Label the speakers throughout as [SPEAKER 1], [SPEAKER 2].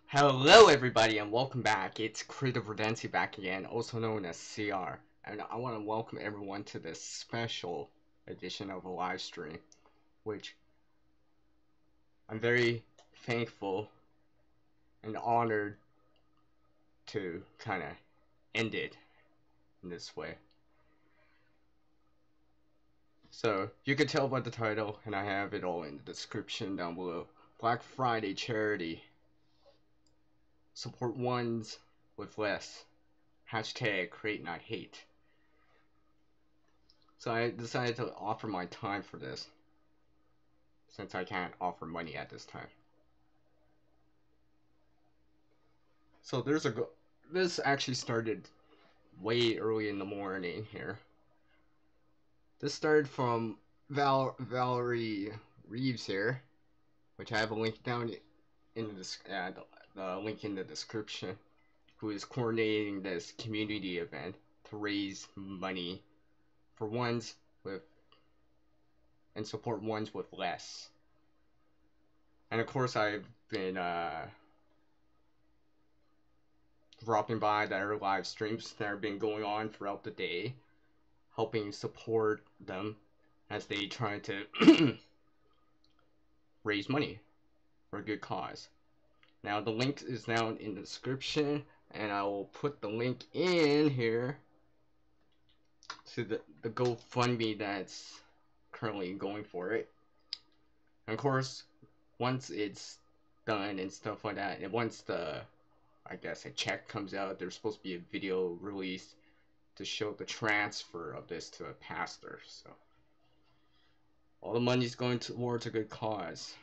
[SPEAKER 1] Hello everybody and welcome back. It's Creative Redundancy back again, also known as CR. And I want to welcome everyone to this special edition of a live stream, which I'm very thankful and honored to kind of end it in this way. So you can tell by the title, and I have it all in the description down below. Black Friday charity. Support ones with less. Hashtag create not hate. So I decided to offer my time for this, since I can't offer money at this time. So this actually started way early in the morning here. This started from Valerie Reese here, which I have a link down in the link in the description, who is coordinating this community event to raise money for ones with and support ones with less. And of course I've been dropping by their live streams that have been going on throughout the day, helping support them as they try to raise money for a good cause. Now the link is down in the description, and I will put the link in here to the GoFundMe that's currently going for it. And of course, once it's done and stuff like that, and once I guess a check comes out, there's supposed to be a video released to show the transfer of this to a pastor. So all the money's going towards a good cause.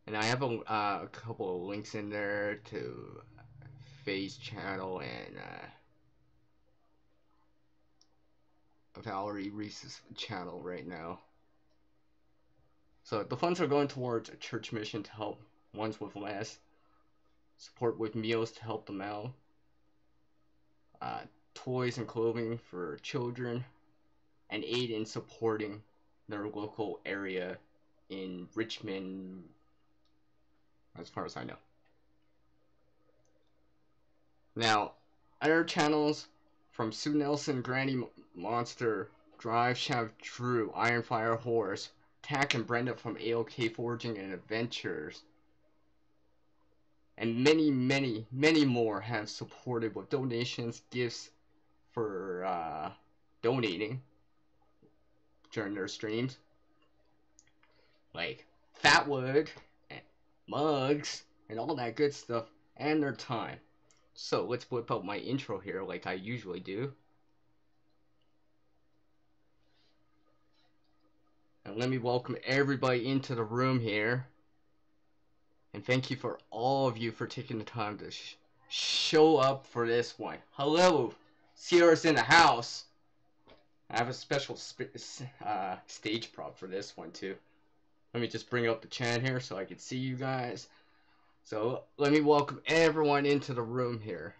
[SPEAKER 1] And I have a couple of links in there to Faye's channel and Valerie Reese's channel right now. So the funds are going towards a church mission to help ones with less, support with meals to help them out, toys and clothing for children, and aid in supporting their local area in Richmond, as far as I know. Now, other channels from Sue Nelson, Granny Monster, Driveshaft, Drew, Ironfire Horse, Tack and Brenda from AOK Forging and Adventures, and many, many, many more have supported with donations, gifts for donating during their streams, like Fatwood, and mugs, and all that good stuff, and their time. So let's whip up my intro here like I usually do. And let me welcome everybody into the room here. And thank you for all of you for taking the time to show up for this one. Hello, Sierra's in the house. I have a special stage prop for this one too. Let me just bring up the chat here so I can see you guys. So let me welcome everyone into the room here.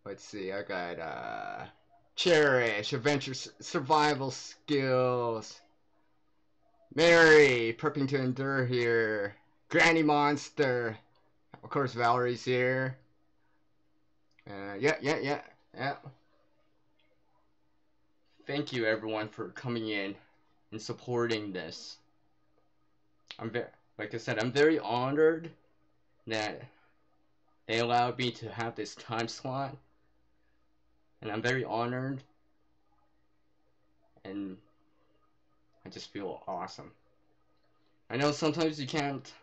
[SPEAKER 1] Let's see, I got Cherish, Adventure Survival Skills, Mary, Prepping to Endure here, Granny Monster, of course Valerie's here. Yeah. Thank you everyone for coming in and supporting this. Like I said, I'm very honored that they allowed me to have this time slot, and I'm very honored, and I just feel awesome. I know sometimes you can't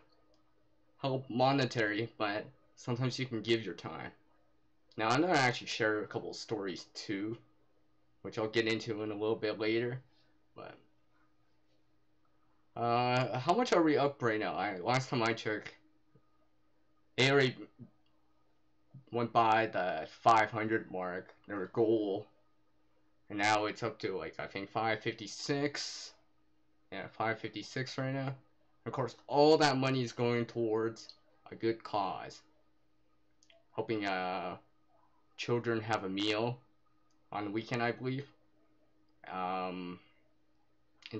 [SPEAKER 1] help monetary, but sometimes you can give your time. Now I'm gonna actually share a couple of stories too, which I'll get into in a little bit later. But how much are we up right now? Last time I checked, they already went by the 500 mark, their goal, and now it's up to like I think 556. Yeah, 556 right now. Of course, all that money is going towards a good cause, helping children have a meal on the weekend, I believe, and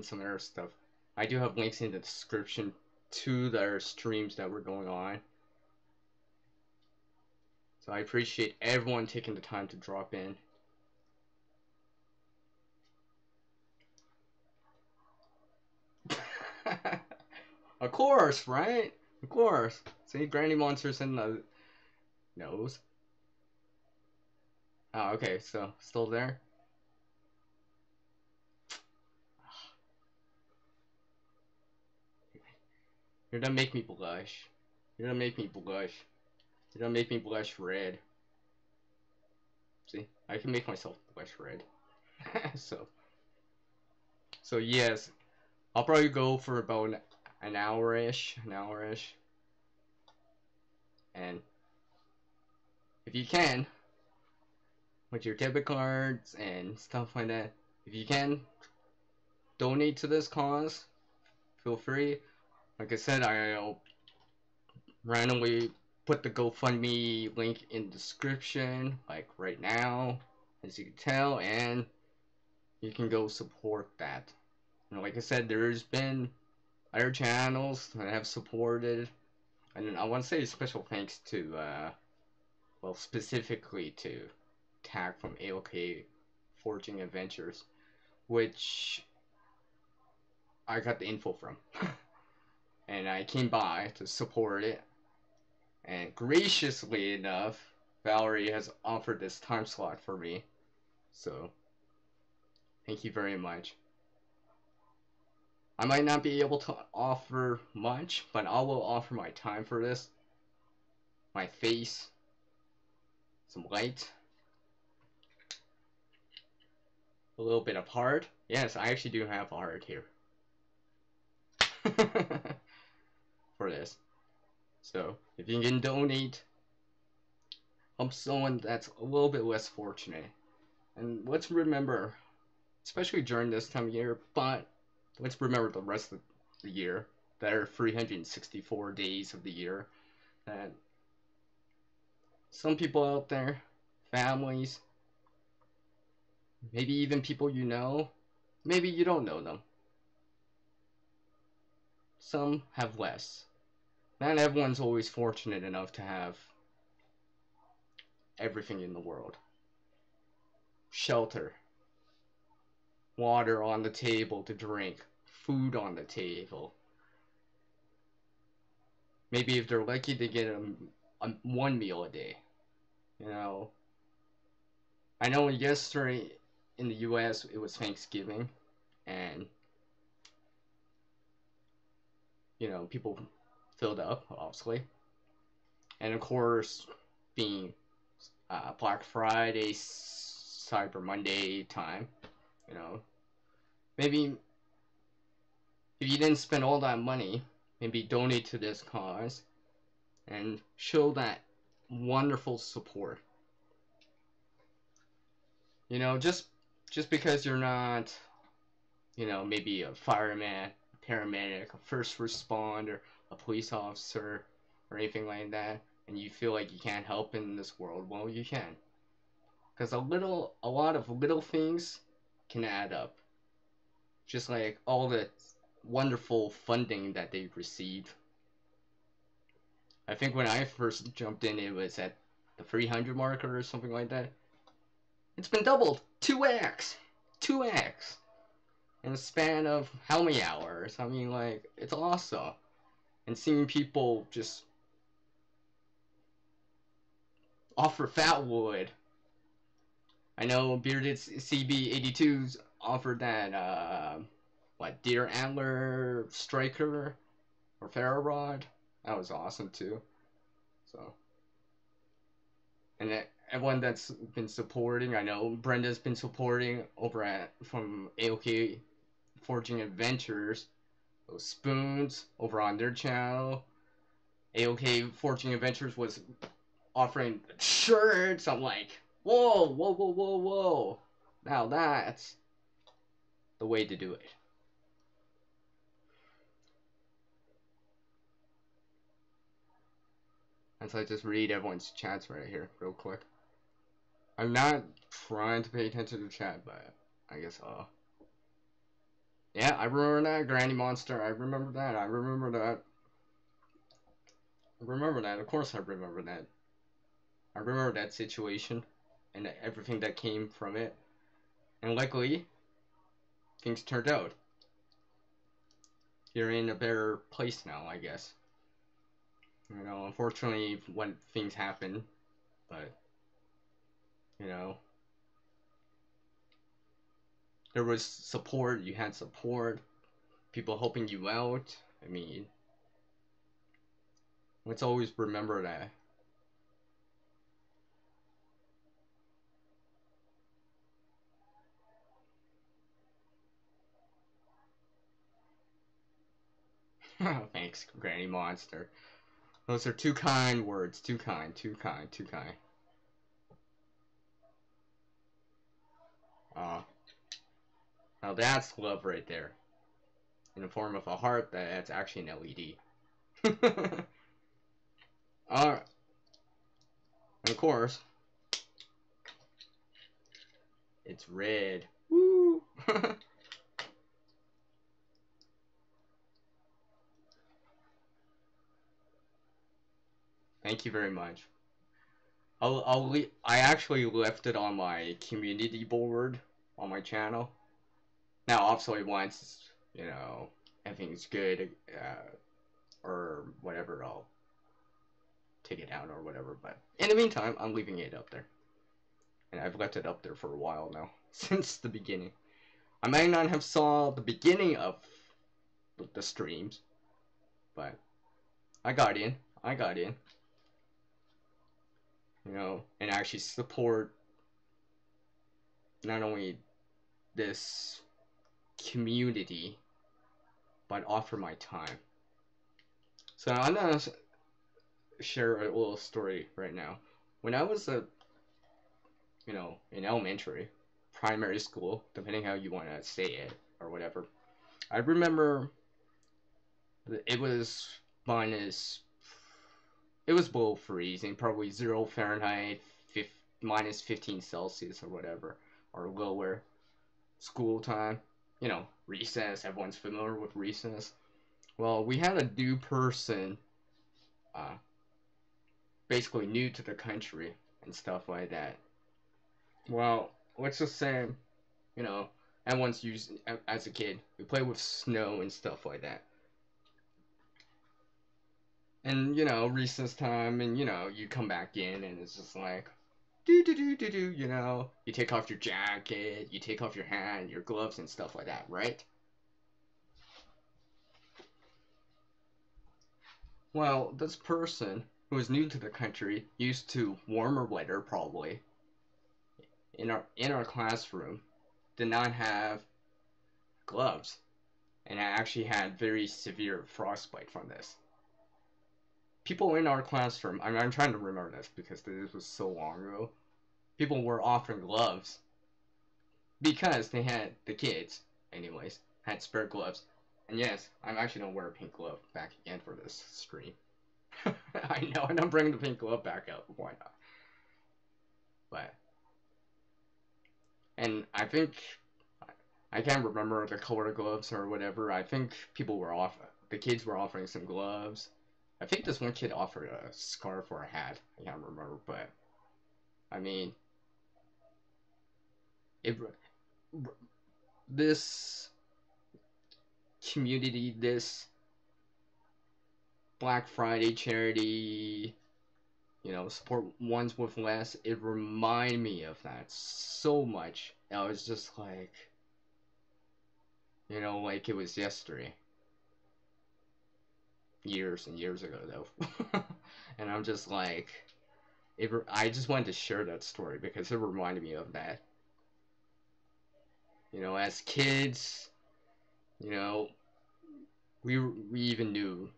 [SPEAKER 1] some other stuff. I do have links in the description to their streams that were going on. So I appreciate everyone taking the time to drop in. Of course, right? Of course. See, Granny Monsters in the nose. Oh, okay, so still there? You're gonna make me blush. You're gonna make me blush. You're gonna make me blush red. See, I can make myself blush red. so yes, I'll probably go for about an hour-ish. And if you can, with your debit cards and stuff like that, if you can donate to this cause, feel free. Like I said, I'll randomly put the GoFundMe link in the description, like right now, as you can tell, and you can go support that. And like I said, there's been other channels that have supported, and I want to say special thanks to, well, specifically to Tag from AOK Forging Adventures, which I got the info from. And I came by to support it, and graciously enough, Valerie has offered this time slot for me, so thank you very much. I might not be able to offer much, but I will offer my time for this, my face, some light, a little bit of heart. Yes, I actually do have a heart here. For this. So, if you can donate, help someone that's a little bit less fortunate. And let's remember, especially during this time of year, but let's remember the rest of the year. There are 364 days of the year. And some people out there, families, maybe even people you know, maybe you don't know them. Some have less. Not everyone's always fortunate enough to have everything in the world. Shelter, water on the table to drink, food on the table. Maybe if they're lucky, they get one meal a day. You know, I know yesterday in the U.S. it was Thanksgiving, and you know, people filled up, obviously. And of course, being Black Friday, Cyber Monday time, you know, maybe if you didn't spend all that money, maybe donate to this cause and show that wonderful support. You know, just because you're not, you know, maybe a fireman, a paramedic, a first responder, a police officer, or anything like that, and you feel like you can't help in this world, well, you can. Because a lot of little things can add up. Just like all the wonderful funding that they've received. I think when I first jumped in, it was at the 300 marker or something like that. It's been doubled! 2x! 2x! In a span of how many hours? I mean, like, it's awesome. And seeing people just offer Fatwood. I know Bearded CB82's offered that, what, Deer Antler Striker or Ferro Rod. That was awesome too. So, and everyone that's been supporting, I know Brenda's been supporting over at from AOK Forging Adventures. Those spoons over on their channel. AOK Forging Adventures was offering shirts. I'm like, whoa, whoa, whoa, whoa, whoa. Now that's the way to do it. And so I just read everyone's chats right here, real quick. I'm not trying to pay attention to the chat, but I guess yeah, I remember that Granny Monster. I remember that. remember that. Of course, I remember that. I remember that situation and everything that came from it. And luckily, things turned out. You're in a better place now, I guess. You know, unfortunately, when things happen, but you know, there was support. You had support. People helping you out. I mean, let's always remember that. Thanks, Granny Monster. Those are too kind words. Too kind. Too kind. Too kind. Uh, now that's love right there. In the form of a heart that's actually an LED. Alright, of course, it's red. Woo! Thank you very much. I actually left it on my community board on my channel. Now, obviously, once, you know, everything's good, or whatever, I'll take it down or whatever. But in the meantime, I'm leaving it up there. And I've left it up there for a while now, since the beginning. I might not have saw the beginning of the streams, but I got in. I got in. You know, and actually support not only this community, but offer my time. So I'm gonna share a little story right now. When I was you know, in elementary, primary school, depending how you want to say it or whatever, I remember it was minus, it was below freezing, probably 0 Fahrenheit, minus 15 Celsius or whatever, or lower. School time, you know, recess. Everyone's familiar with recess. Well, we had a new person, uh, basically new to the country and stuff like that. Well, let's just say, you know, everyone's used as a kid. We play with snow and stuff like that. And you know, recess time, and you know, you come back in, and it's just like, do do do do do. You know, you take off your jacket, you take off your hat, your gloves, and stuff like that, right? Well, this person who is new to the country, used to warmer weather probably, in our classroom, did not have gloves, and I actually had very severe frostbite from this. People in our classroom, I'm trying to remember this because this was so long ago. People were offering gloves because they had the kids, anyways, had spare gloves. And yes, I'm actually gonna wear a pink glove back again for this stream. I know, and I'm bringing the pink glove back up. Why not? But and I think I can't remember the color gloves or whatever. I think people were off. The kids were offering some gloves. I think this one kid offered a scarf or a hat. I can't remember, but I mean, it this community, this Black Friday charity, you know, support ones with less. It reminded me of that so much. I was just like, you know, like it was yesterday, years and years ago though. And I'm just like, I just wanted to share that story because it reminded me of that. You know, as kids, you know, we even knew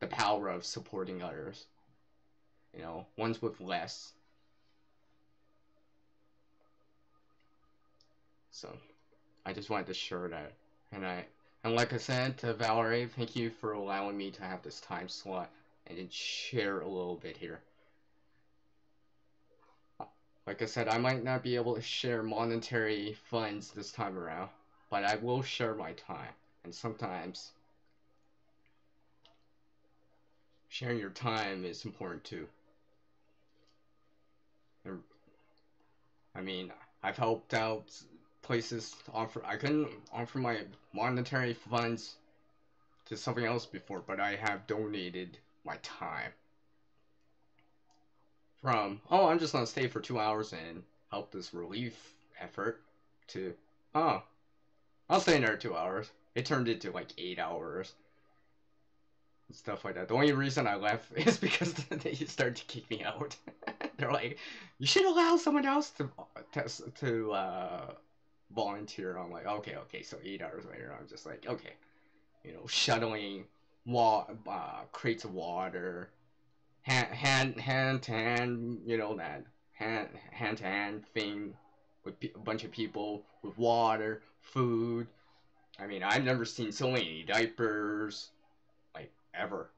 [SPEAKER 1] the power of supporting others. You know, ones with less. So I just wanted to share that. And like I said to Valerie, thank you for allowing me to have this time slot and then share a little bit here. Like I said, I might not be able to share monetary funds this time around, but I will share my time. And sometimes sharing your time is important too. And, I mean, I've helped out places I couldn't offer my monetary funds to something else before, but I have donated my time. From, oh, I'm just gonna stay for 2 hours and help this relief effort, to, oh, I'll stay in there 2 hours. It turned into like 8 hours. And stuff like that. The only reason I left is because they started to kick me out. They're like, you should allow someone else to volunteer. I'm like, okay. So 8 hours later, I'm just like, okay, shuttling crates of water, hand to hand, that hand to hand thing with a bunch of people with water, food. I mean, I've never seen so many diapers, like, ever.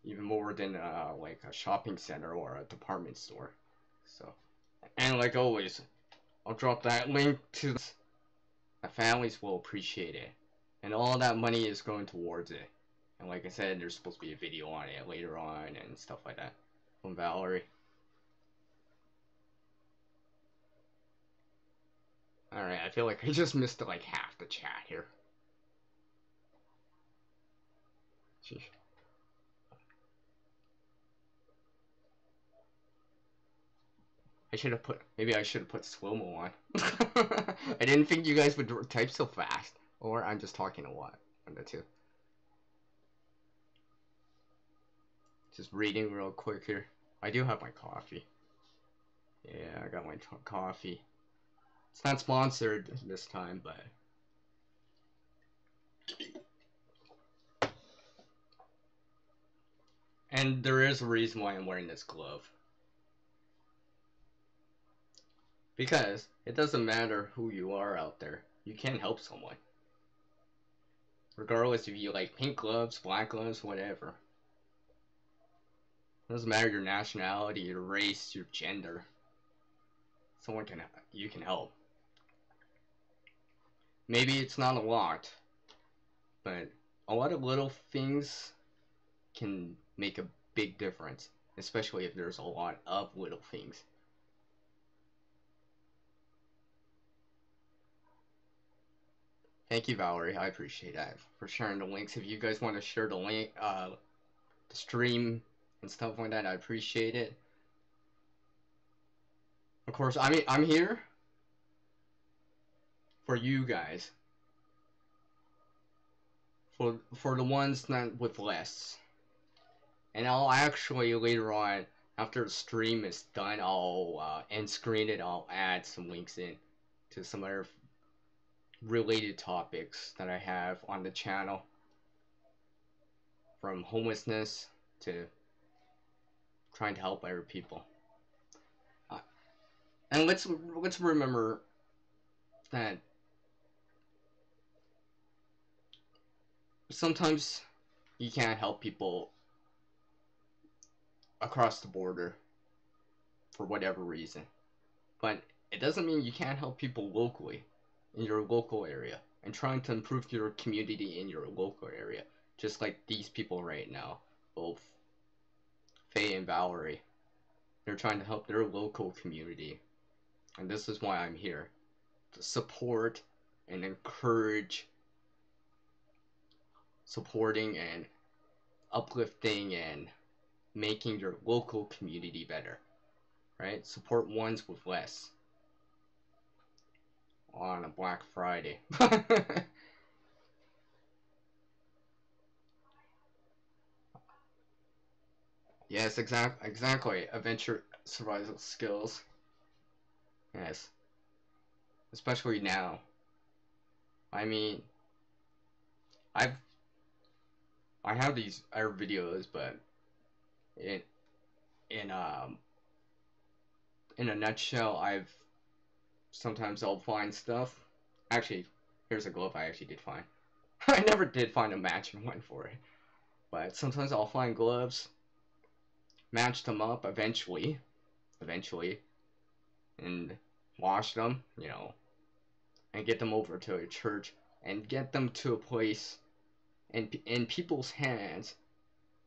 [SPEAKER 1] Even more than like a shopping center or a department store. So, and like always, I'll drop that link to the families will appreciate it, and all that money is going towards it. And like I said, there's supposed to be a video on it later on and stuff like that from Valerie. Alright, I feel like I just missed like half the chat here. Sheesh. Maybe I should have put slow-mo on. I didn't think you guys would type so fast. Or I'm just talking a lot. One of the two. Just reading real quick here. I do have my coffee. Yeah, I got my coffee. It's not sponsored this time, but... And there is a reason why I'm wearing this glove. Because it doesn't matter who you are out there. You can help someone. Regardless if you like pink gloves, black gloves, whatever. It doesn't matter your nationality, your race, your gender. You can help. Maybe it's not a lot, but a lot of little things can make a big difference, especially if there's a lot of little things. Thank you, Valerie. I appreciate that for sharing the links. If you guys want to share the link, the stream and stuff like that, I appreciate it. Of course, I'm here for you guys. For the ones that with less. And I'll actually later on, after the stream is done, I'll end screen it. I'll add some links in to some other related topics that I have on the channel, from homelessness to trying to help other people. And let's remember that sometimes you can't help people across the border for whatever reason, but it doesn't mean you can't help people locally in your local area and trying to improve your community in your local area, just like these people right now, both Faye and Valerie. They're trying to help their local community, and this is why I'm here, to support and encourage supporting and uplifting and making your local community better, right? Support ones with less on a Black Friday. Yes, exactly. Adventure survival skills. Yes. Especially now. I mean, I have these other videos, but in in a nutshell, sometimes I'll find stuff. Actually, here's a glove I actually did find. I never did find a matching one for it, but sometimes I'll find gloves, match them up eventually, and wash them, and get them over to a church and get them to a place in people's hands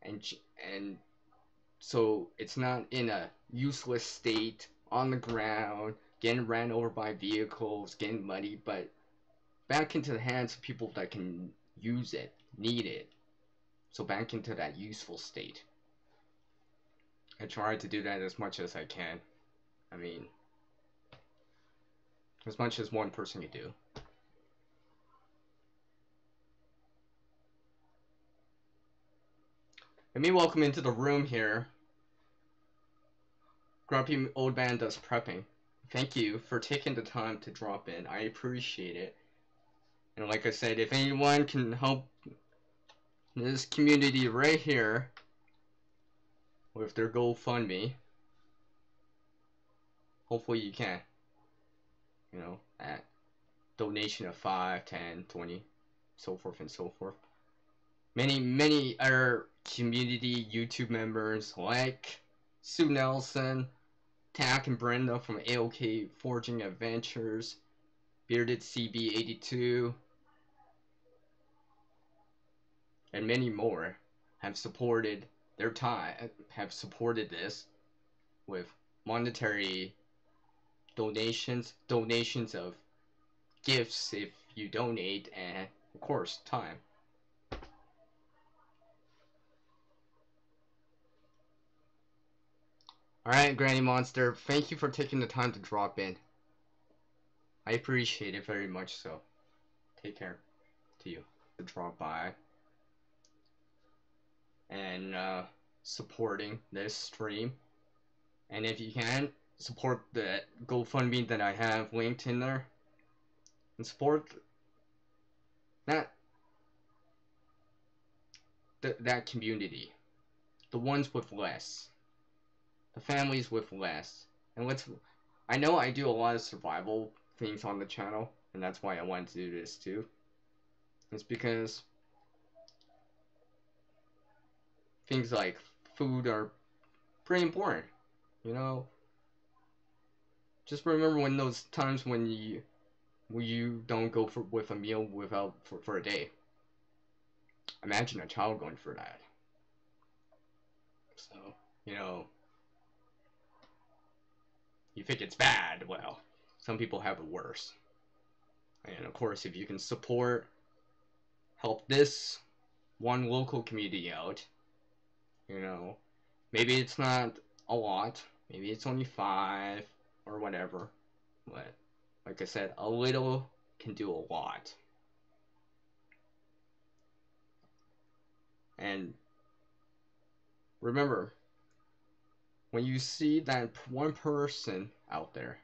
[SPEAKER 1] and so it's not in a useless state on the ground, getting ran over by vehicles, getting muddy, but back into the hands of people that can use it, need it. So back into that useful state. I try to do that as much as I can. I mean, as much as one person can do. Let me welcome into the room here. Grumpy Old Man Does Prepping. Thank you for taking the time to drop in. I appreciate it. And like I said, if anyone can help this community right here with their GoFundMe, hopefully you can. You know, at donation of 5, 10, 20, so forth and so forth. Many other community YouTube members like Sue Nelson, Tack and Brenda from AOK Forging Adventures, Bearded CB82, and many more have supported this with monetary donations of gifts if you donate, and of course time. Alright, Granny Monster, thank you for taking the time to drop in. I appreciate it very much so. Take care to you to drop by and supporting this stream. And if you can, support the GoFundMe that I have linked in there. And support that community. The ones with less. The families with less. And I know I do a lot of survival things on the channel, and that's why I wanted to do this too. It's because things like food are pretty important. You know, just remember when those times when you don't go with a meal for a day. Imagine a child going for that. So, you know, you think it's bad, well, some people have it worse. And of course, if you can help this one local community out, you know, maybe it's not a lot, maybe it's only 5 or whatever, but like I said, a little can do a lot. And remember, when you see that one person out there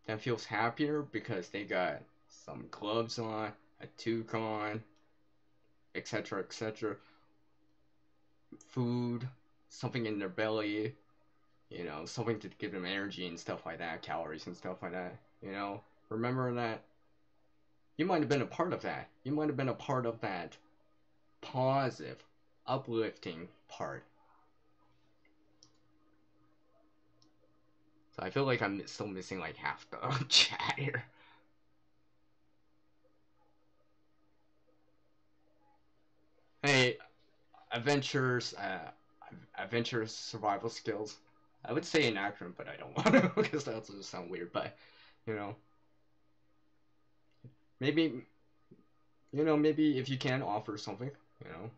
[SPEAKER 1] that feels happier because they got some gloves on, a toque on, etc., etc., food, something in their belly, you know, something to give them energy and stuff like that, calories and stuff like that, you know, remember that you might have been a part of that. You might have been a part of that positive, uplifting part. So I feel like I'm still missing like half the chat here. Hey, adventures survival skills. I would say an acronym, but I don't want to because that would sound weird. But you know, maybe if you can offer something, you know.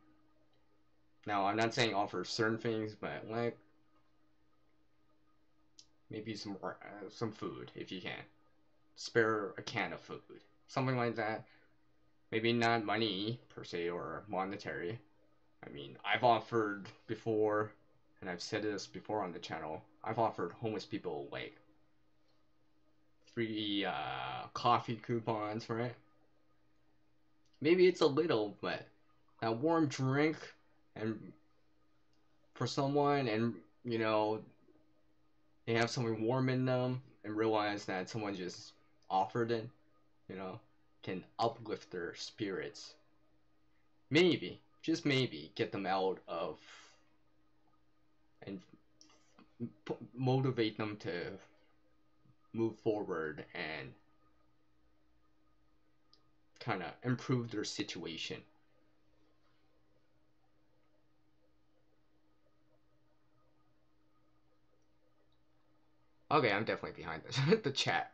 [SPEAKER 1] Now I'm not saying offer certain things, but like maybe some food if you can. Spare a can of food, something like that. Maybe not money per se or monetary. I mean, I've offered before, and I've said this before on the channel, I've offered homeless people like free coffee coupons, right? Maybe it's a little, but that warm drink and for someone, and you know, they have something warm in them and realize that someone just offered it, you know, can uplift their spirits. Maybe, just maybe, get them out of and motivate them to move forward and kind of improve their situation. Okay, I'm definitely behind the chat.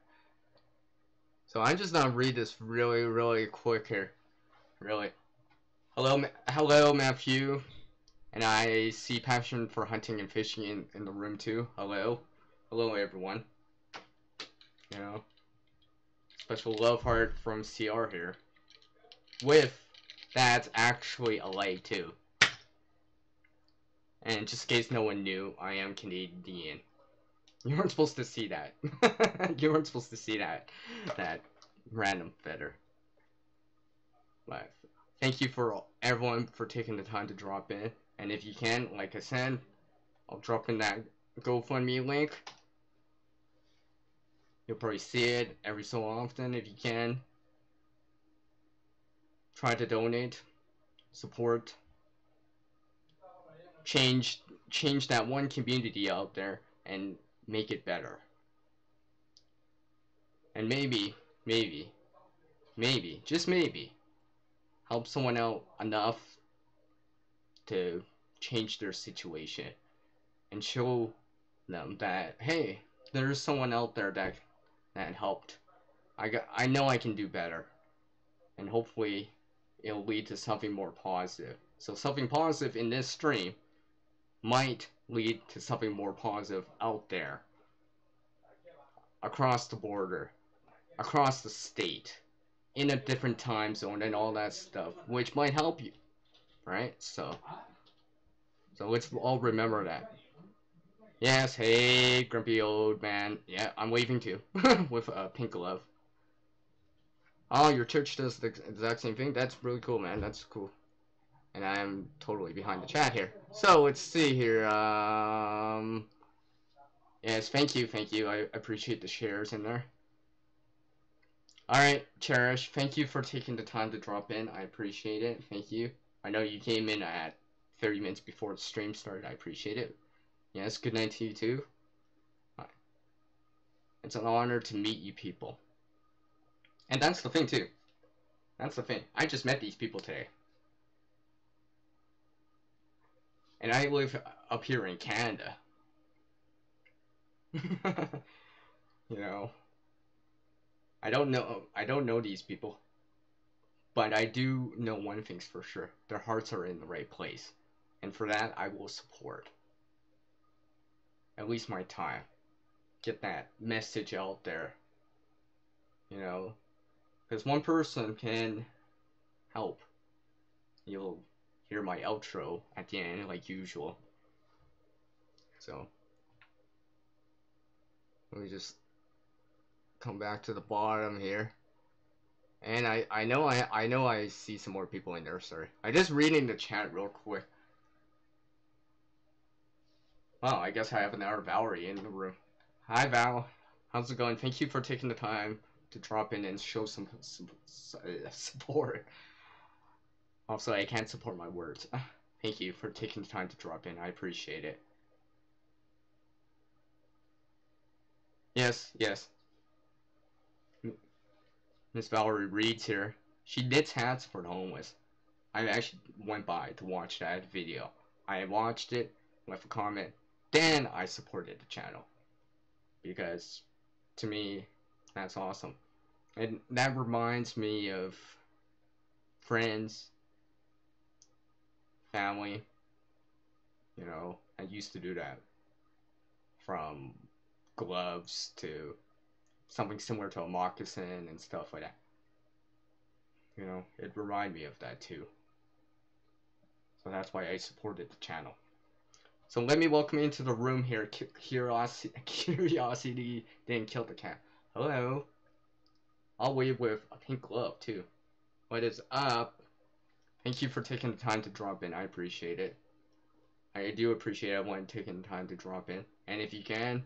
[SPEAKER 1] So I'm just gonna read this really quick here. Really. Hello, Matthew. And I see passion for hunting and fishing in the room too. Hello, everyone. You know, special love heart from CR here. With that's actually a leg too. And just in case no one knew, I am Canadian. You weren't supposed to see that. You weren't supposed to see that random feather. But thank you for everyone for taking the time to drop in. And if you can, like I said, I'll drop in that GoFundMe link. You'll probably see it every so often if you can. Try to donate, support, change that one community out there and make it better. And maybe, just maybe, help someone out enough to change their situation and show them that, hey, there's someone out there that helped. I know I can do better, and hopefully it'll lead to something more positive. So something positive in this stream might lead to something more positive out there, across the border, across the state, in a different time zone and all that stuff, which might help you, right? So let's all remember that. Yes, hey, grumpy old man. Yeah, I'm waving too, with a pink glove. Oh, your church does the exact same thing? That's really cool, man. That's cool. And I'm totally behind the chat here. So, let's see here. Yes, thank you. I appreciate the shares in there. Alright, Cherish, thank you for taking the time to drop in. I appreciate it. Thank you. I know you came in at 30 minutes before the stream started. I appreciate it. Yes, good night to you too. It's an honor to meet you people. And that's the thing too. That's the thing. I just met these people today. And I live up here in Canada. You know, I don't know these people, but I do know one thing's for sure. Their hearts are in the right place. And for that, I will support. At least my time. Get that message out there. You know, because one person can help. You'll hear my outro at the end like usual. So let me just come back to the bottom here. And I know I see some more people in there, sorry. I'm just reading the chat real quick. Well, I guess I have another Valerie in the room. Hi Val, how's it going? Thank you for taking the time to drop in and show some support. Also, I can't support my words. Thank you for taking the time to drop in. I appreciate it. Yes. Miss Valerie Reese here. She knits hats for the homeless. I actually went by to watch that video. I watched it, left a comment, then I supported the channel. Because, to me, that's awesome. And that reminds me of friends, family. You know, I used to do that. From gloves to something similar to a moccasin and stuff like that. You know, it reminded me of that too. So that's why I supported the channel. So let me welcome you into the room here. Curiosity didn't kill the cat. Hello. I'll wave with a pink glove too. What is up? Thank you for taking the time to drop in. I appreciate it. I do appreciate everyone taking the time to drop in. And if you can,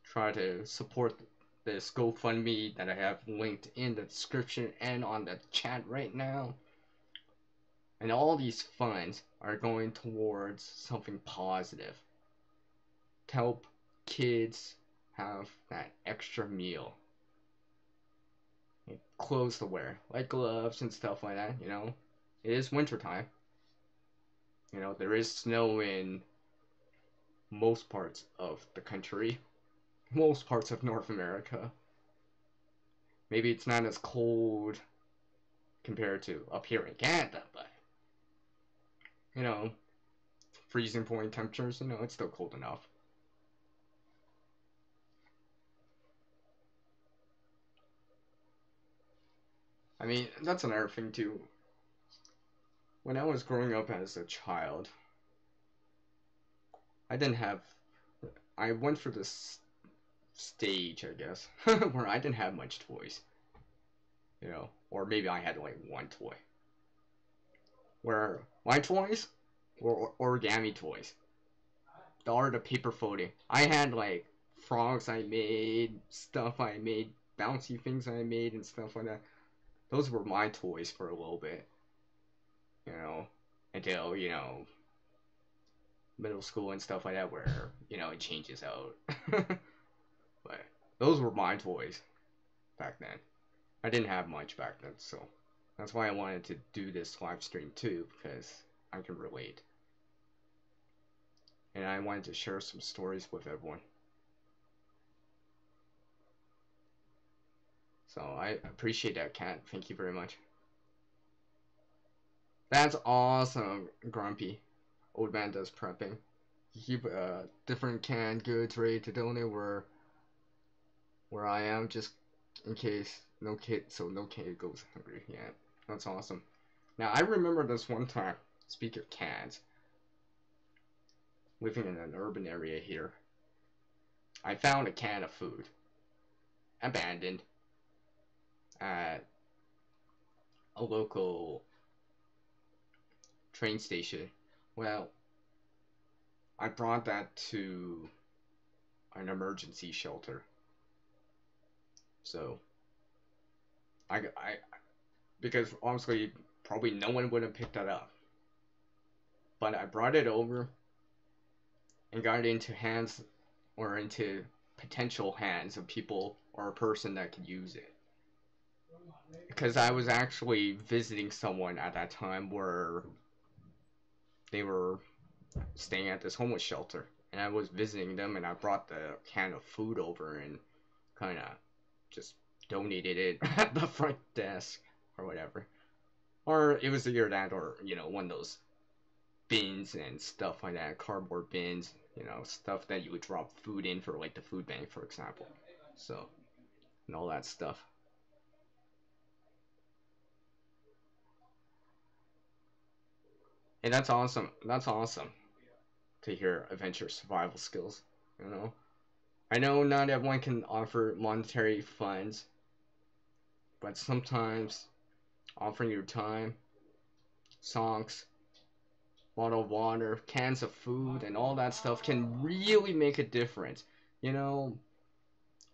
[SPEAKER 1] try to support this GoFundMe that I have linked in the description and on the chat right now. And all these funds are going towards something positive. To help kids have that extra meal. Clothes to wear, like gloves and stuff like that, you know. It is wintertime. You know, there is snow in most parts of the country. most parts of North America. Maybe it's not as cold compared to up here in Canada, but you know, freezing point temperatures, it's still cold enough. I mean, that's another thing too. When I was growing up as a child, I didn't have. I went for this stage, I guess, where I didn't have much toys. Or maybe I had like one toy. Where my toys were origami toys. The art of paper folding. I had like frogs I made, stuff I made, bouncy things I made, and stuff like that. Those were my toys for a little bit. Until, middle school and stuff like that where, it changes out. But those were my toys back then. I didn't have much back then, so that's why I wanted to do this live stream too, because I can relate. And I wanted to share some stories with everyone. So I appreciate that, Kat. Thank you very much. That's awesome, Grumpy. Old man does prepping. You keep different canned goods ready to donate where I am, just in case no kid goes hungry. Yeah, that's awesome. Now I remember this one time. Speak of cans, living in an urban area here, I found a can of food abandoned at a local train station. Well, I brought that to an emergency shelter. So because honestly, probably no one would have picked that up. But I brought it over and got it into hands or into potential hands of people or a person that could use it. Because I was actually visiting someone at that time where they were staying at this homeless shelter. And I was visiting them and I brought the can of food over and kind of just donated it at the front desk or whatever. Or it was either that or, one of those bins and stuff like that, cardboard bins, stuff that you would drop food in for like the food bank, for example. So, and all that stuff. And that's awesome. That's awesome to hear adventure survival skills, I know not everyone can offer monetary funds, but sometimes offering your time, songs, bottled water, cans of food, and all that stuff can really make a difference.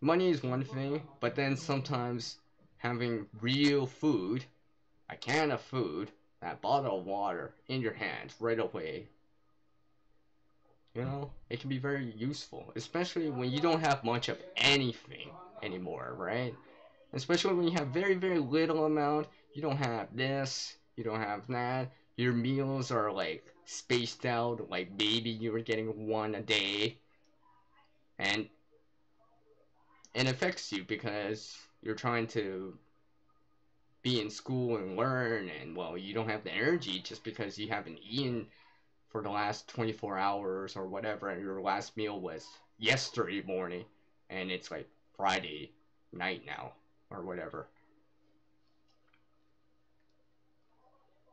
[SPEAKER 1] Money is one thing, but then sometimes having real food, a can of food, that bottle of water in your hands right away, it can be very useful, especially when you don't have much of anything anymore, right? Especially when you have very, very little amount, you don't have this, you don't have that, your meals are like spaced out, like maybe you were getting one a day, and it affects you because you're trying to be in school and learn, and well, you don't have the energy just because you haven't eaten for the last 24 hours or whatever, and your last meal was yesterday morning, and it's like Friday night now, or whatever.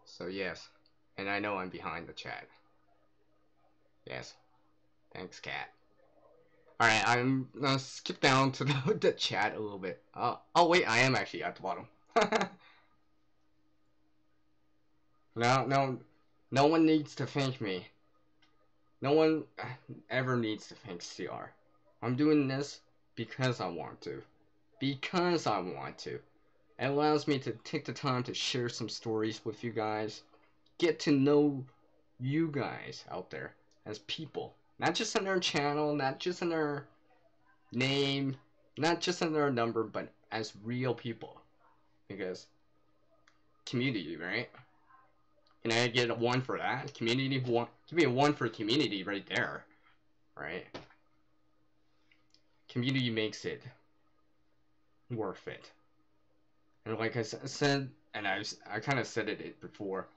[SPEAKER 1] So yes, and I know I'm behind the chat. Yes, thanks, Cat. Alright, I'm gonna skip down to the chat a little bit. Oh wait, I am actually at the bottom. No one needs to thank me. No one ever needs to thank CR. I'm doing this because I want to. Because I want to. It allows me to take the time to share some stories with you guys. Get to know you guys out there as people. Not just in their channel, not just in their name, not just in their number, but as real people. Because community, right? Can I get a 1 for that? Community 1. Give me a 1 for community right there. Right? community makes it worth it. And like I said, and I kind of said it before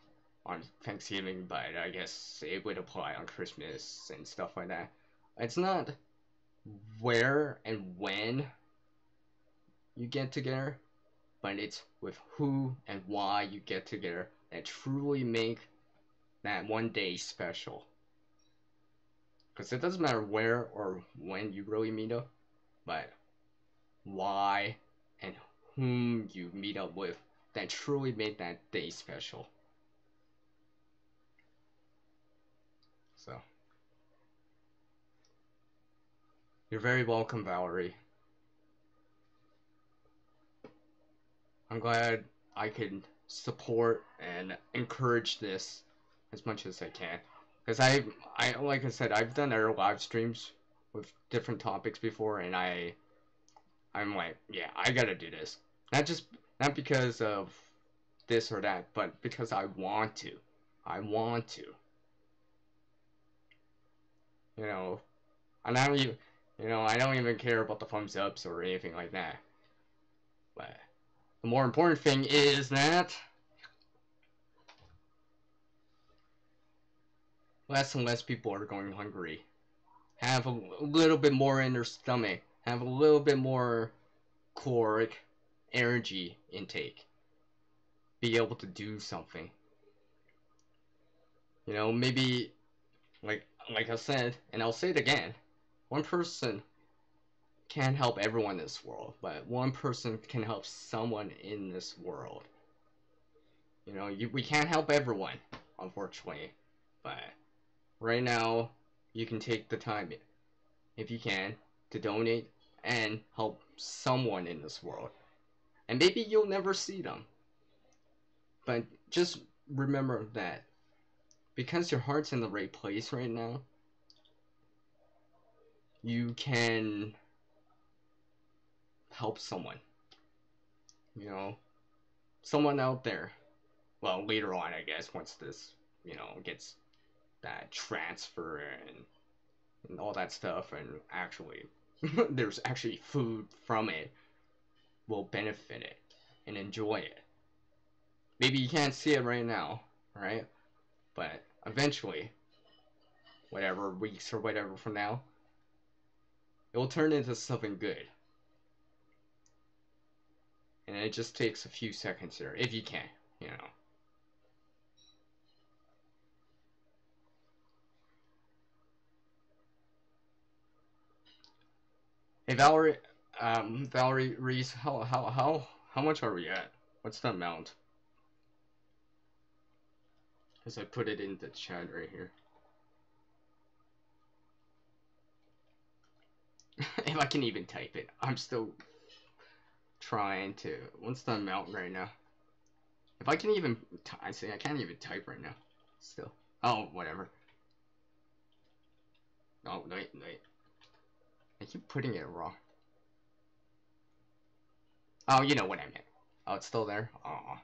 [SPEAKER 1] on Thanksgiving, but I guess it would apply on Christmas and stuff like that. It's not where and when you get together, but it's with who and why you get together that truly make that one day special. Because it doesn't matter where or when you really meet up, but why and whom you meet up with that truly make that day special. So, you're very welcome, Valerie. I'm glad I can support and encourage this as much as I can. Because like I said, I've done other live streams with different topics before, and I'm like, yeah, I gotta do this. Not because of this or that, but because I want to. I want to. You know, and I don't even, I don't even care about the thumbs ups or anything like that. But the more important thing is that less and less people are going hungry. Have a little bit more in their stomach. Have a little bit more caloric energy intake. Be able to do something. Maybe like I said, and I'll say it again, one person can't help everyone in this world, but one person can help someone in this world. We can't help everyone, unfortunately, but right now, you can take the time, if you can, to donate and help someone in this world. And maybe you'll never see them, but just remember that because your heart's in the right place right now, you can help someone. Someone out there. Well, later on, I guess, once this, gets that transfer and all that stuff, and actually, there's actually food from it, will benefit it and enjoy it. Maybe you can't see it right now, right? But eventually, whatever weeks or whatever from now, it will turn into something good. And it just takes a few seconds there, if you can, Hey Valerie Reese, how much are we at? What's the amount? Because I put it in the chat right here. If I can even type it, I'm still trying to. What's the amount right now? If I can even, I can't even type right now. Still. Oh, whatever. Oh, wait. I keep putting it wrong. Oh, you know what I meant. Oh, it's still there? Aw.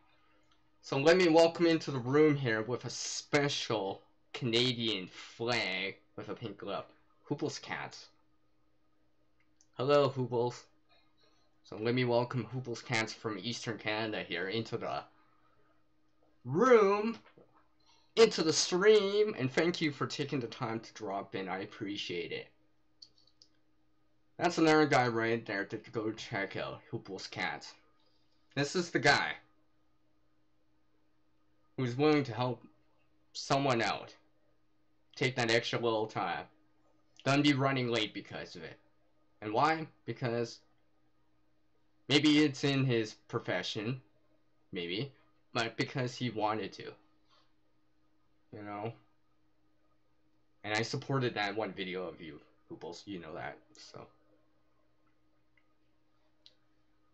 [SPEAKER 1] So let me welcome into the room here with a special Canadian flag with a pink glove. Hoople's Cats. Hello, Hooples. So let me welcome Hoople's Cats from Eastern Canada here into the room, into the stream, and thank you for taking the time to drop in. I appreciate it. That's another guy right there to go check out, Hoople's Cats. This is the guy who's willing to help someone out. Take that extra little time. Don't be running late because of it. And why? Because maybe it's in his profession, maybe, but because he wanted to. And I supported that one video of you, Hooples, you know that, so.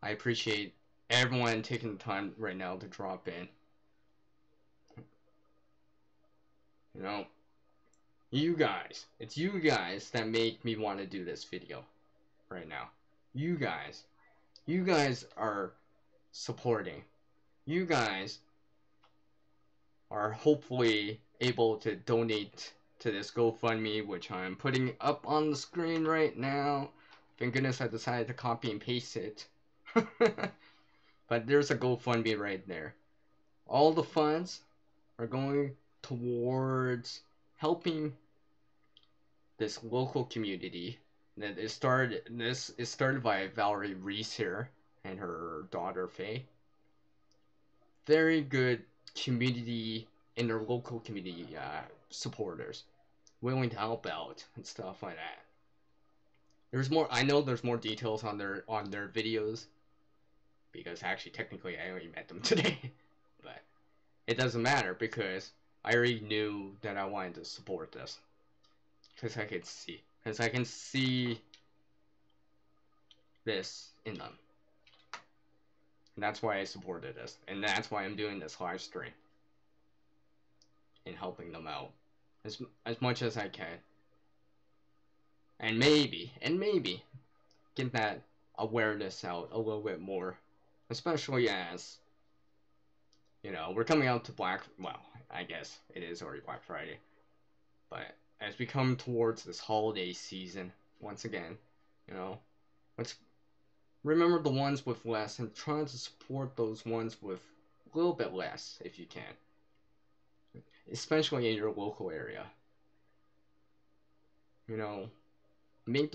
[SPEAKER 1] I appreciate everyone taking the time right now to drop in. You guys, it's you guys that make me want to do this video right now. You guys are supporting. You guys are hopefully able to donate to this GoFundMe, which I'm putting up on the screen right now. Thank goodness I decided to copy and paste it. But there's a GoFundMe right there. All the funds are going towards helping this local community. That it started. This is started by Valerie Reese here and her daughter Faye. Very good community in their local community supporters, willing to help out and stuff like that. There's more. I know there's more details on their videos because actually technically I only met them today, but it doesn't matter because I already knew that I wanted to support this because I can see this in them, and that's why I supported this, and that's why I'm doing this live stream and helping them out as much as I can, and maybe get that awareness out a little bit more, especially as we're coming out to well, I guess it is already Black Friday, but as we come towards this holiday season once again, let's remember the ones with less and try to support those ones with a little bit less if you can, especially in your local area. Make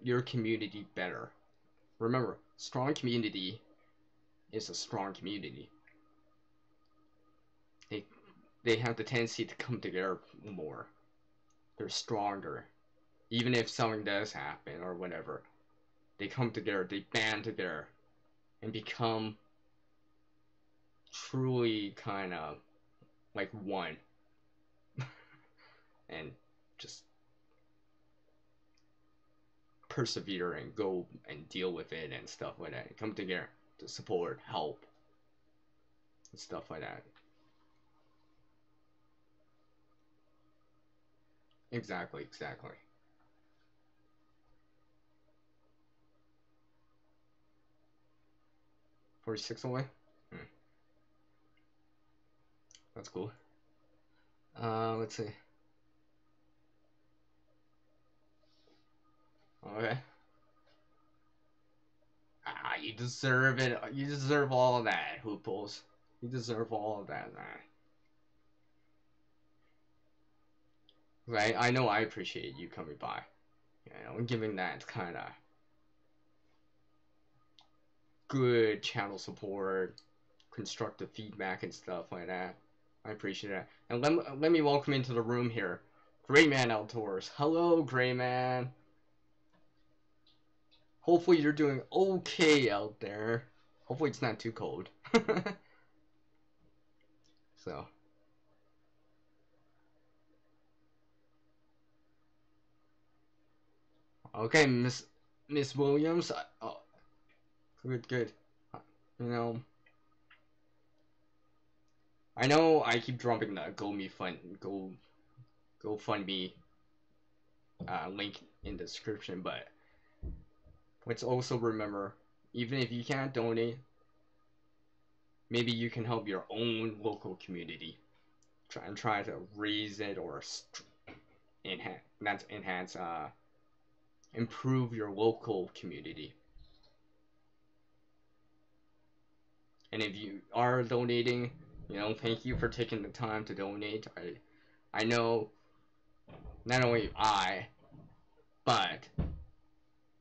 [SPEAKER 1] your community better. Remember, strong community is a strong community. They have the tendency to come together more. They're stronger. Even if something does happen or whatever, they come together, they band together, and become truly kind of like one. And just persevere and go and deal with it and stuff like that. And come together to support, help, and stuff like that. Exactly. 46 away? That's cool. Let's see. Okay. You deserve it. You deserve all of that, Hooples. You deserve all of that, man. I know I appreciate you coming by. And giving that kind of good channel support, constructive feedback and stuff like that. I appreciate that. And let me welcome into the room here, Grayman Outdoors. Hello, Grayman. Hopefully you're doing okay out there. Hopefully it's not too cold. So. Okay, Miss Williams. Oh, good. I know I keep dropping the GoFundMe link in the description, but let's also remember, even if you can't donate, maybe you can help your own local community. Try to raise it or improve your local community. And if you are donating, thank you for taking the time to donate. I know not only but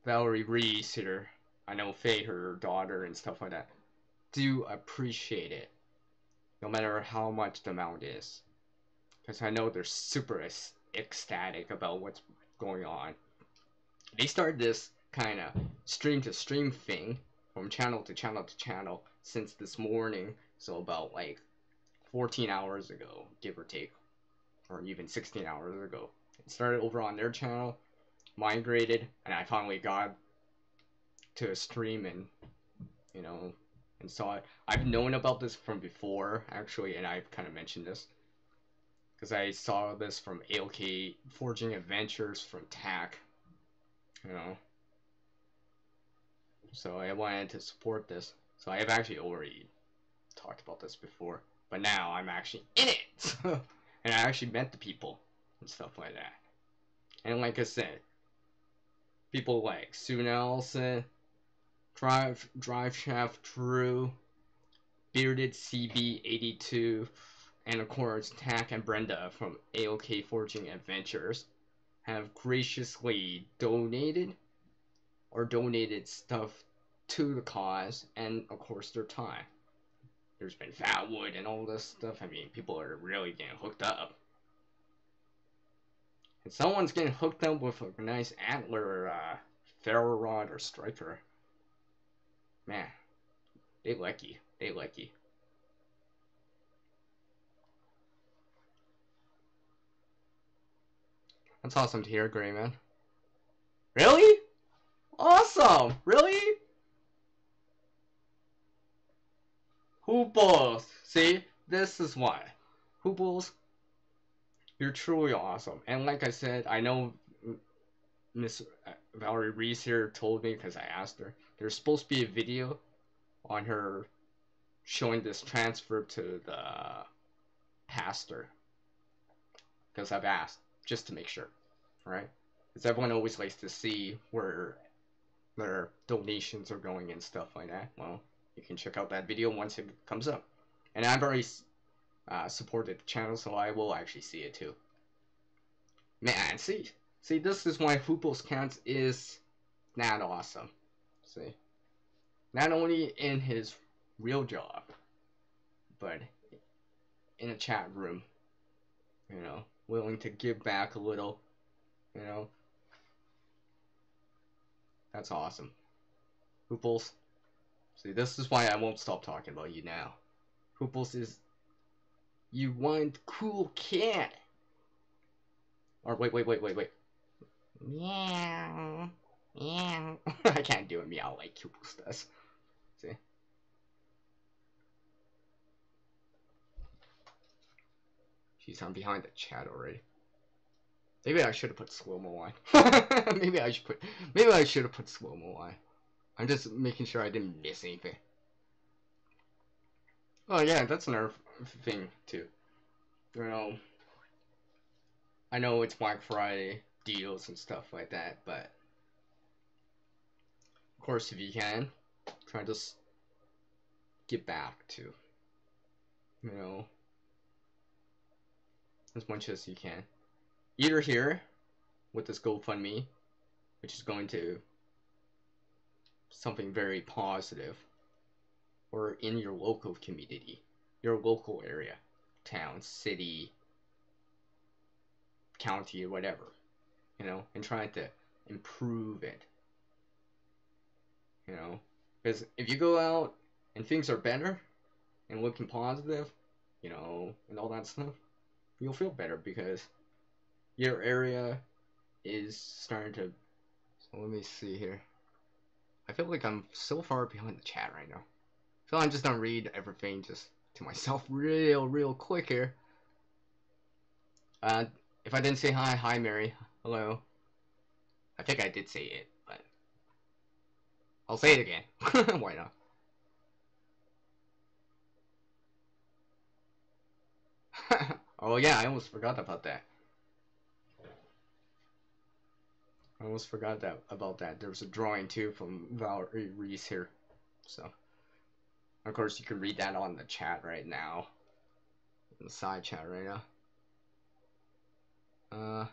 [SPEAKER 1] Valerie Reese here, I know Faye, her daughter, and stuff like that, do appreciate it, no matter how much the amount is. Because I know they're super ecstatic about what's going on. They started this kind of stream-to-stream thing from channel to channel since this morning, so about like 14 hours ago, give or take, or even 16 hours ago. It started over on their channel, migrated, and I finally got to a stream and and saw it. I've known about this from before, actually, and I've kind of mentioned this because I saw this from ALK Forging Adventures from TAC, so I wanted to support this. So I have actually already talked about this before, but now I'm actually in it, and I actually met the people and stuff like that. And like I said, people like Sue Nelson, Driveshaft Drew, Bearded CB82, and of course Tack and Brenda from AOK Forging Adventures have graciously donated stuff to the cause, and of course their time. There's been Fatwood and all this stuff. I mean, people are really getting hooked up. And someone's getting hooked up with a nice antler, ferro rod or striker. Man, they lucky. They lucky. That's awesome to hear, Gray Man. Really? Awesome! Really? Hooples! See? This is why. Hooples, you're truly awesome. And like I said, I know Miss Valerie Reese here told me, because I asked her, there's supposed to be a video on her showing this transfer to the pastor. Because I've asked, just to make sure. Right? Because everyone always likes to see where their donations are going and stuff like that. Well, you can check out that video once it comes up. And I've already supported the channel, so I will actually see it too. Man, see, this is why Hooples Counts is that awesome. See, not only in his real job, but in a chat room, you know, willing to give back a little, you know. That's awesome. Hooples, see, this is why I won't stop talking about you now. Hooples is, you one cool cat. Or wait. Meow. Meow. I can't do a meow like Hooples does. See? Jeez, I'm behind the chat already. Maybe I should have put slow-mo on. maybe I should have put slow-mo on. I'm just making sure I didn't miss anything. Oh yeah, that's another thing too. You know, I know it's Black Friday deals and stuff like that, but of course, if you can, try to get back to, you know, as much as you can. Either here with this GoFundMe, which is going to something very positive, or in your local community, your local area, town, city, county, or whatever, you know, and trying to improve it, you know, because if you go out and things are better and looking positive, you know, and all that stuff, you'll feel better because your area is starting to. So let me see here. I feel like I'm so far behind the chat right now. So I'm just gonna read everything just to myself real quick here. If I didn't say hi Mary, hello. I think I did say it, but I'll say it again. Why not? Oh yeah, I almost forgot about that. About that. There was a drawing too from Valerie Reese here. So, of course, you can read that on the chat right now. In the side chat right now.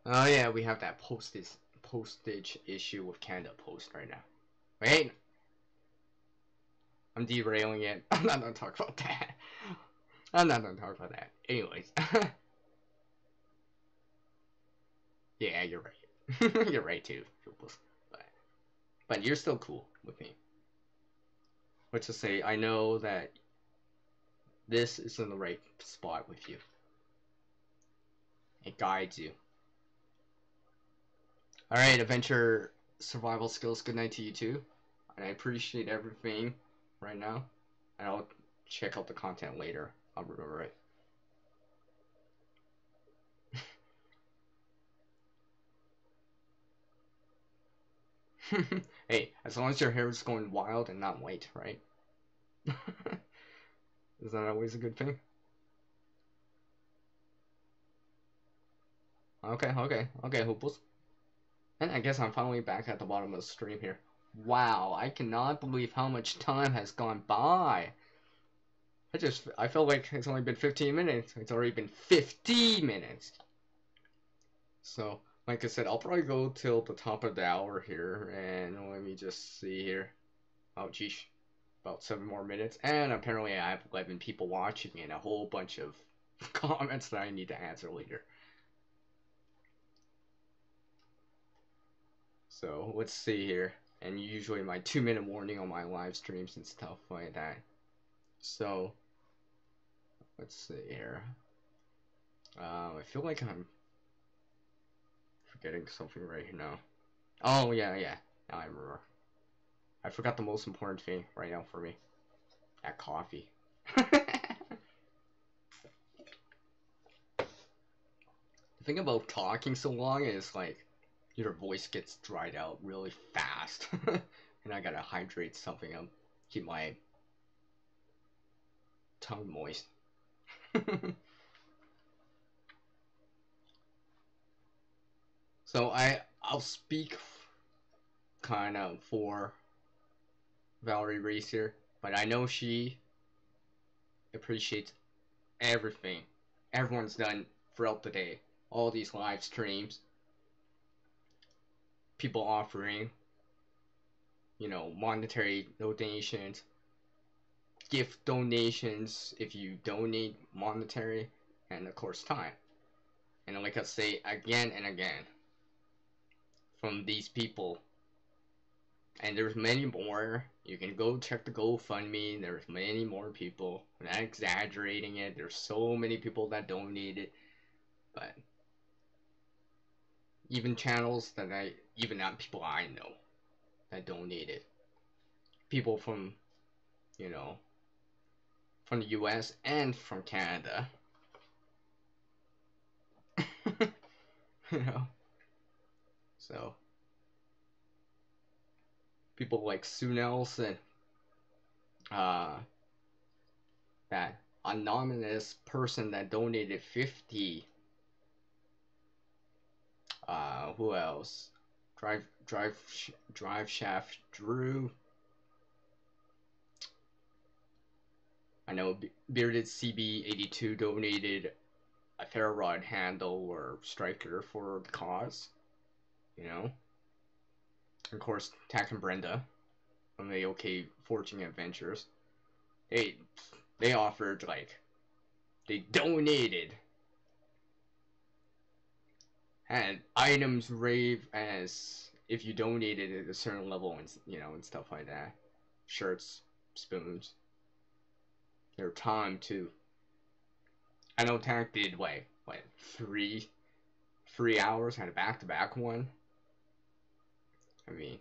[SPEAKER 1] Oh yeah, we have that postage issue with Canada Post right now. Wait, I'm derailing it. I'm not gonna talk about that. I'm not gonna talk about that. Anyways. Yeah, you're right. You're right too, but you're still cool with me. Let's just say I know that this is in the right spot with you. It guides you. Alright, adventure survival skills, good night to you too. And I appreciate everything right now. And I'll check out the content later. I'll remember it. Hey, as long as your hair is going wild and not white, right? Is that always a good thing? Okay, Hooples. And I guess I'm finally back at the bottom of the stream here. Wow, I cannot believe how much time has gone by. I felt like it's only been 15 minutes. It's already been 50 minutes. So, like I said, I'll probably go till the top of the hour here, and let me just see here. Oh, geez, about 7 more minutes. And apparently I have 11 people watching and a whole bunch of comments that I need to answer later. So, let's see here. And usually my 2-minute warning on my live streams and stuff like that. So, let's see here. I feel like I'm forgetting something right now. Oh, yeah. Now I remember. I forgot the most important thing right now for me. That coffee. The thing about talking so long is like your voice gets dried out really fast. And I gotta hydrate something up, keep my tongue moist. So I'll speak kind of for Valerie Reese here, but I know she appreciates everything everyone's done throughout the day. All these live streams, people offering, monetary donations, gift donations if you donate monetary, and of course time. And like I say again and again, from these people, and there's many more. You can go check the GoFundMe. There's many more people. I'm not exaggerating it. There's so many people that donated, but even channels that even not people I know that donated. People from, from the US and from Canada. you know, so people like Sue Nelson, that anonymous person that donated 50. Who else? Driveshaft Drew. I know Bearded CB82 donated a ferro rod handle or striker for the cause. Of course, Tack and Brenda from the OK Forging Adventures. They offered, they donated, and items rave as if you donated at a certain level, and stuff like that. Shirts, spoons, their time too. I know Tack did what 3 hours, had a back-to-back one. I mean,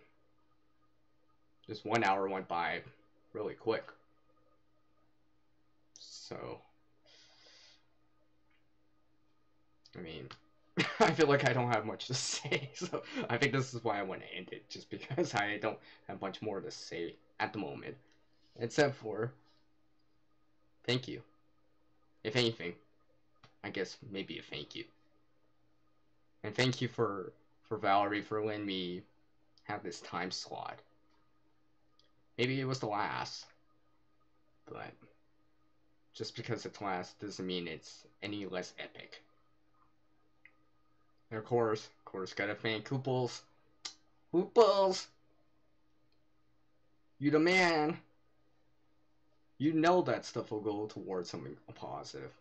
[SPEAKER 1] just 1 hour went by really quick. So, I mean, I feel like I don't have much to say, so I think this is why I want to end it, just because I don't have much more to say at the moment, except for thank you. If anything, I guess maybe a thank you. And thank you for Valerie for letting me have this time slot. Maybe it was the last, but just because it's last doesn't mean it's any less epic. And of course, gotta thank Hooples. Hooples! You the man! You know that stuff will go towards something positive.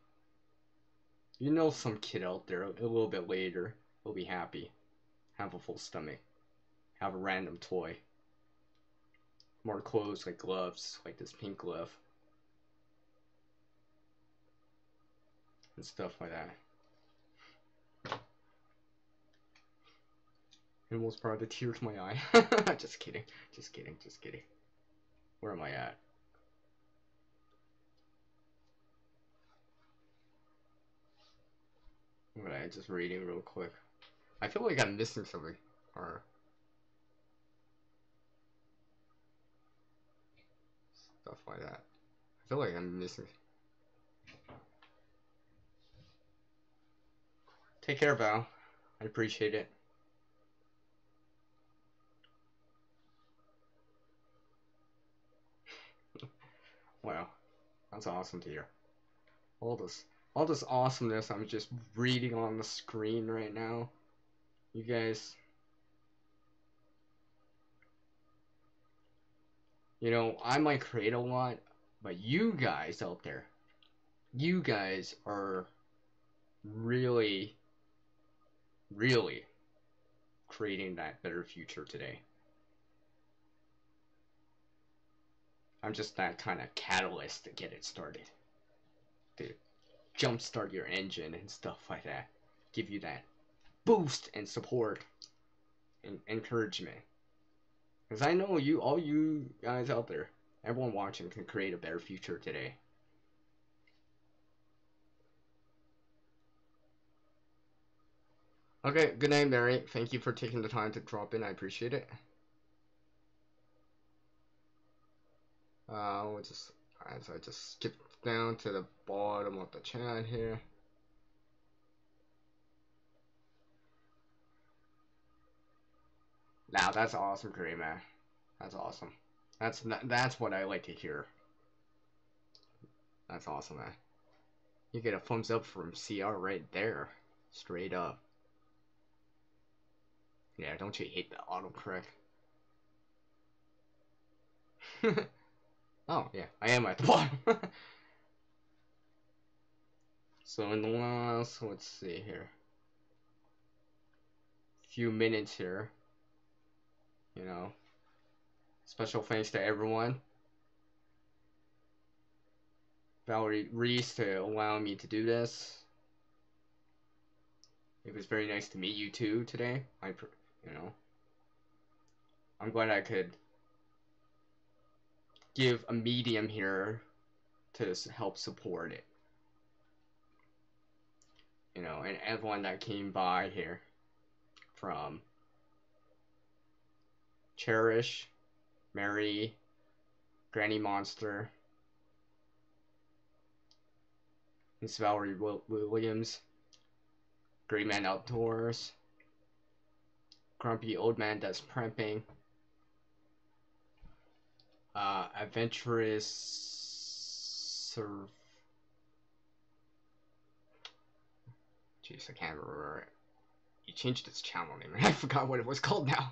[SPEAKER 1] You know some kid out there a little bit later will be happy. Have a full stomach. Have a random toy. More clothes like gloves, like this pink glove. And stuff like that. It almost brought a tear to my eye. Just kidding. Where am I at? What am I just reading real quick? I feel like I'm missing something. Or stuff like that. I feel like I'm missing. Take care, Val. I appreciate it. Wow, that's awesome to hear. All this awesomeness I'm just reading on the screen right now. You guys, you know, I might create a lot, but you guys out there, you guys are really, really creating that better future today. I'm just that kind of catalyst to get it started, to jumpstart your engine and stuff like that, give you that boost and support and encouragement. Because I know you, all you guys out there, everyone watching can create a better future today. Okay, good night, Mary. Thank you for taking the time to drop in. I appreciate it. We'll just, as I just skip down to the bottom of the chat here. Now that's awesome, Gray man. That's awesome. That's what I like to hear. That's awesome, man. You get a thumbs up from CR right there, straight up. Yeah, don't you hate the autocorrect? Oh yeah, I am at the bottom. So in the last, let's see here, few minutes here, you know, special thanks to everyone. Valerie Reese to allow me to do this. It was very nice to meet you too today. You know, I'm glad I could give a medium here to help support it. You know, and everyone that came by here, from Cherish, Mary, Granny Monster, Miss Valerie Williams, Great Man Outdoors, Grumpy Old Man Does Prepping, Adventurous Surf. Jeez, I can't remember. You changed its channel name. I forgot what it was called now.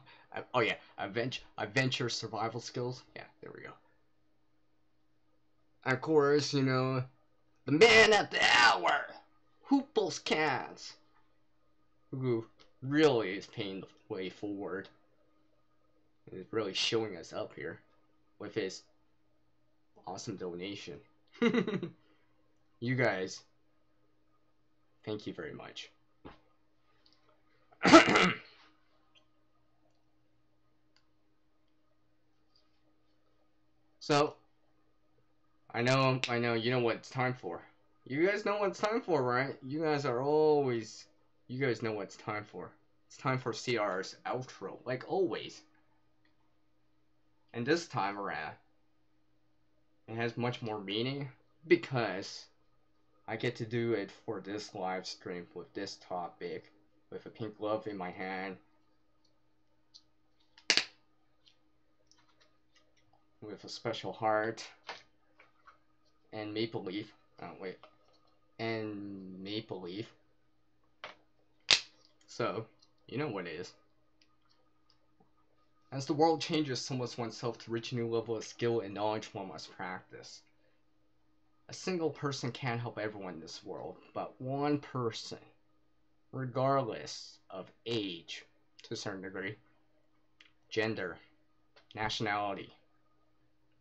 [SPEAKER 1] Oh yeah, Adventure Survival Skills. Yeah, there we go. And of course, you know, the man at the hour, Hooples Cats, who really is paying the way forward. Is really showing us up here with his awesome donation. You guys, thank you very much. So, I know, you know what it's time for. You guys know what it's time for, right? You guys know what it's time for. It's time for CR's outro, like always. And this time around, it has much more meaning because I get to do it for this live stream with this topic, with a pink glove in my hand, with a special heart, and maple leaf. Oh, wait. And maple leaf. So, you know what it is. As the world changes, so must oneself to reach a new level of skill and knowledge one must practice. A single person can't help everyone in this world, but one person, regardless of age, to a certain degree, gender, nationality,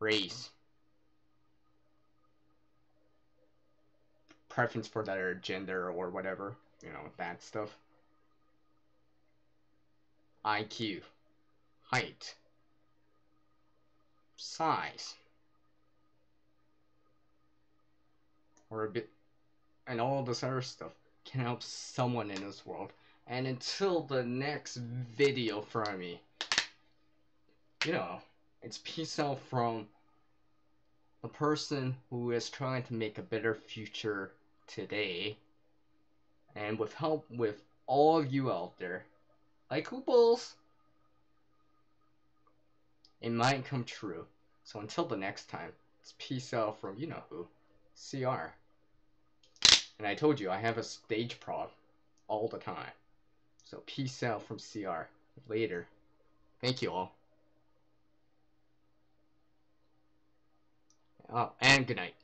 [SPEAKER 1] race, preference for their gender or whatever, you know, that stuff, IQ, height, size, or a bit, and all this other stuff can help someone in this world. And until the next video from me, you know, it's peace out from the person who is trying to make a better future today, and with help with all of you out there, like Hooples, it might come true. So until the next time, it's peace out from you know who, CR. And I told you I have a stage prop all the time. So peace out from CR. Later. Thank you all. Oh, and good night.